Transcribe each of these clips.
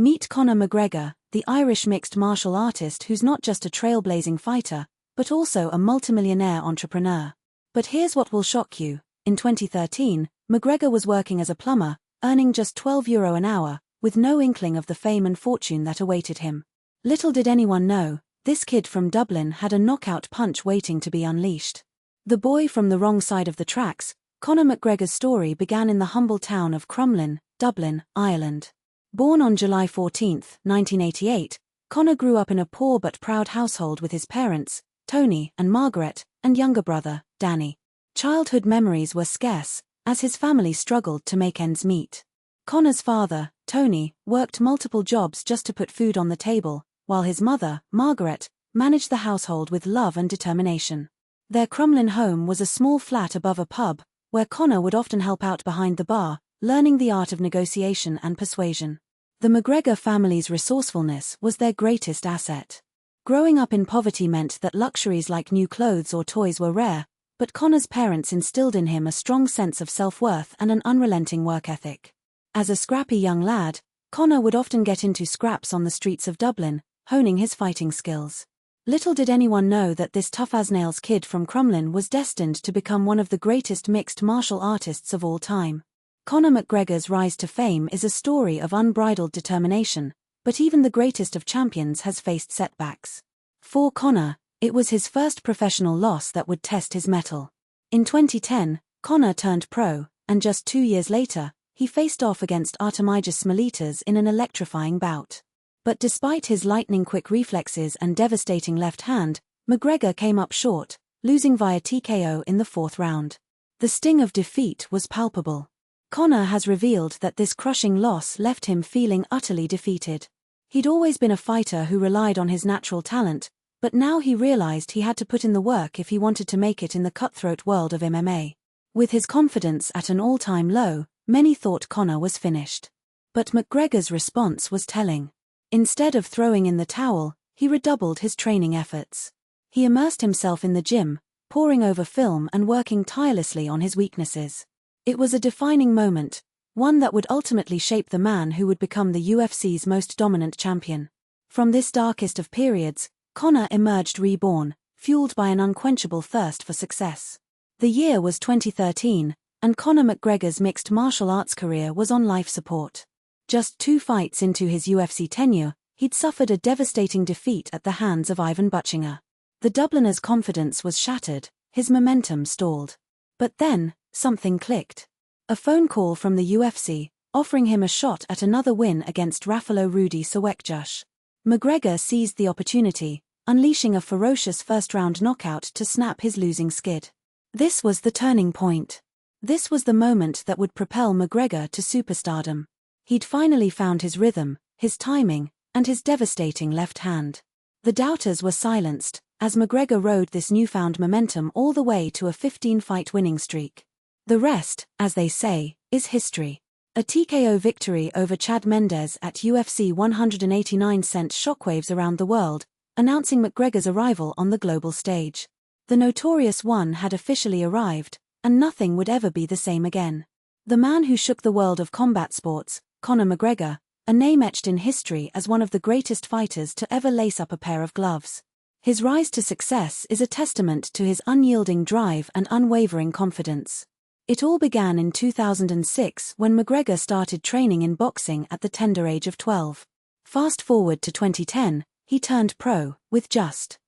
Meet Conor McGregor, the Irish mixed martial artist who's not just a trailblazing fighter, but also a multimillionaire entrepreneur. But here's what will shock you. In 2013, McGregor was working as a plumber, earning just €12 an hour, with no inkling of the fame and fortune that awaited him. Little did anyone know, this kid from Dublin had a knockout punch waiting to be unleashed. The boy from the wrong side of the tracks, Conor McGregor's story began in the humble town of Crumlin, Dublin, Ireland. Born on July 14, 1988, Conor grew up in a poor but proud household with his parents, Tony and Margaret, and younger brother, Danny. Childhood memories were scarce, as his family struggled to make ends meet. Conor's father, Tony, worked multiple jobs just to put food on the table, while his mother, Margaret, managed the household with love and determination. Their Crumlin home was a small flat above a pub, where Conor would often help out behind the bar, learning the art of negotiation and persuasion. The McGregor family's resourcefulness was their greatest asset. Growing up in poverty meant that luxuries like new clothes or toys were rare, but Conor's parents instilled in him a strong sense of self-worth and an unrelenting work ethic. As a scrappy young lad, Conor would often get into scraps on the streets of Dublin, honing his fighting skills. Little did anyone know that this tough-as-nails kid from Crumlin was destined to become one of the greatest mixed martial artists of all time. Conor McGregor's rise to fame is a story of unbridled determination, but even the greatest of champions has faced setbacks. For Conor, it was his first professional loss that would test his mettle. In 2010, Conor turned pro, and just 2 years later, he faced off against Artemidas Smilitas in an electrifying bout. But despite his lightning-quick reflexes and devastating left hand, McGregor came up short, losing via TKO in the 4th round. The sting of defeat was palpable. Conor has revealed that this crushing loss left him feeling utterly defeated. He'd always been a fighter who relied on his natural talent, but now he realized he had to put in the work if he wanted to make it in the cutthroat world of MMA. With his confidence at an all-time low, many thought Conor was finished. But McGregor's response was telling. Instead of throwing in the towel, he redoubled his training efforts. He immersed himself in the gym, poring over film and working tirelessly on his weaknesses. It was a defining moment, one that would ultimately shape the man who would become the UFC's most dominant champion. From this darkest of periods, Conor emerged reborn, fueled by an unquenchable thirst for success. The year was 2013, and Conor McGregor's mixed martial arts career was on life support. Just 2 fights into his UFC tenure, he'd suffered a devastating defeat at the hands of Ivan Buchinger. The Dubliner's confidence was shattered, his momentum stalled. But then, something clicked. A phone call from the UFC, offering him a shot at another win against Raffaello Rudy Sawekjush. McGregor seized the opportunity, unleashing a ferocious first-round knockout to snap his losing skid. This was the turning point. This was the moment that would propel McGregor to superstardom. He'd finally found his rhythm, his timing, and his devastating left hand. The doubters were silenced, as McGregor rode this newfound momentum all the way to a 15-fight winning streak. The rest, as they say, is history. A TKO victory over Chad Mendes at UFC 189 sent shockwaves around the world, announcing McGregor's arrival on the global stage. The Notorious One had officially arrived, and nothing would ever be the same again. The man who shook the world of combat sports, Conor McGregor, a name etched in history as one of the greatest fighters to ever lace up a pair of gloves. His rise to success is a testament to his unyielding drive and unwavering confidence. It all began in 2006 when McGregor started training in boxing at the tender age of 12. Fast forward to 2010, he turned pro, with just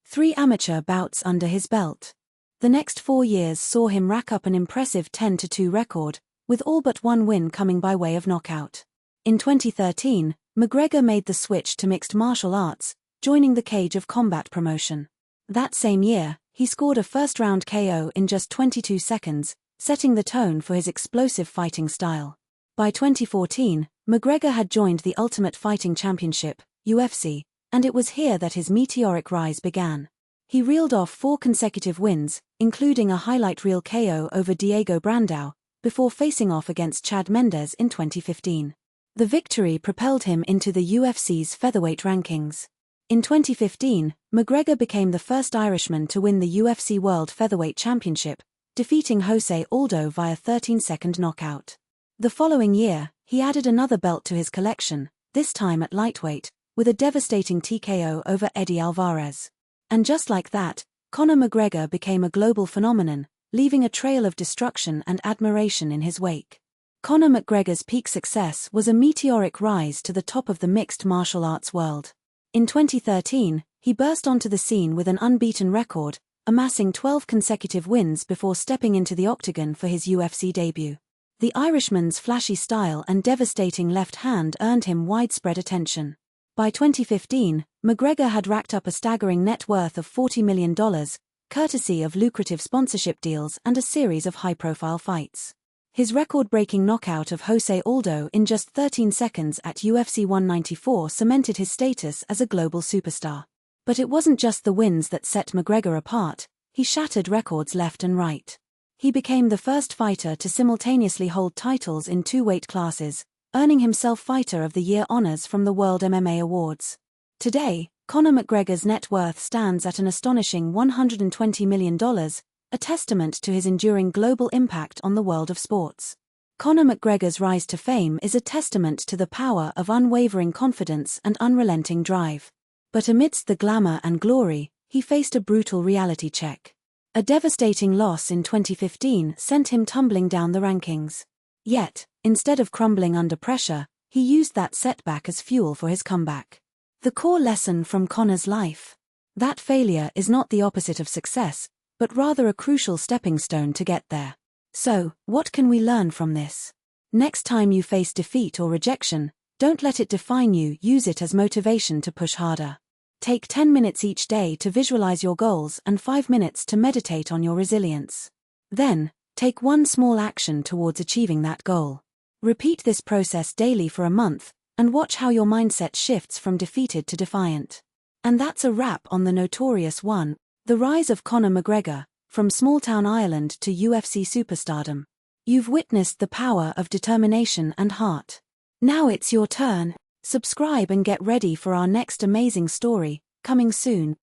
3 amateur bouts under his belt. The next 4 years saw him rack up an impressive 10-2 record, with all but 1 win coming by way of knockout. In 2013, McGregor made the switch to mixed martial arts, joining the Cage of Combat promotion. That same year, he scored a first-round KO in just 22 seconds, setting the tone for his explosive fighting style. By 2014, McGregor had joined the Ultimate Fighting Championship, UFC, and it was here that his meteoric rise began. He reeled off 4 consecutive wins, including a highlight reel KO over Diego Brandao, before facing off against Chad Mendes in 2015. The victory propelled him into the UFC's featherweight rankings. In 2015, McGregor became the first Irishman to win the UFC World Featherweight Championship, defeating Jose Aldo via 13-second knockout. The following year, he added another belt to his collection, this time at lightweight, with a devastating TKO over Eddie Alvarez. And just like that, Conor McGregor became a global phenomenon, leaving a trail of destruction and admiration in his wake. Conor McGregor's peak success was a meteoric rise to the top of the mixed martial arts world. In 2013, he burst onto the scene with an unbeaten record, amassing 12 consecutive wins before stepping into the octagon for his UFC debut. The Irishman's flashy style and devastating left hand earned him widespread attention. By 2015, McGregor had racked up a staggering net worth of $40 million, courtesy of lucrative sponsorship deals and a series of high-profile fights. His record-breaking knockout of Jose Aldo in just 13 seconds at UFC 194 cemented his status as a global superstar. But it wasn't just the wins that set McGregor apart, he shattered records left and right. He became the first fighter to simultaneously hold titles in 2 weight classes, earning himself Fighter of the Year honors from the World MMA Awards. Today, Conor McGregor's net worth stands at an astonishing $120 million, a testament to his enduring global impact on the world of sports. Conor McGregor's rise to fame is a testament to the power of unwavering confidence and unrelenting drive. But amidst the glamour and glory, he faced a brutal reality check. A devastating loss in 2015 sent him tumbling down the rankings. Yet, instead of crumbling under pressure, he used that setback as fuel for his comeback. The core lesson from Conor's life: that failure is not the opposite of success, but rather a crucial stepping stone to get there. So, what can we learn from this? Next time you face defeat or rejection, don't let it define you, use it as motivation to push harder. Take 10 minutes each day to visualize your goals and 5 minutes to meditate on your resilience. Then, take one small action towards achieving that goal. Repeat this process daily for a month, and watch how your mindset shifts from defeated to defiant. And that's a wrap on the notorious one, the rise of Conor McGregor, from small-town Ireland to UFC superstardom. You've witnessed the power of determination and heart. Now it's your turn. Subscribe and get ready for our next amazing story, coming soon.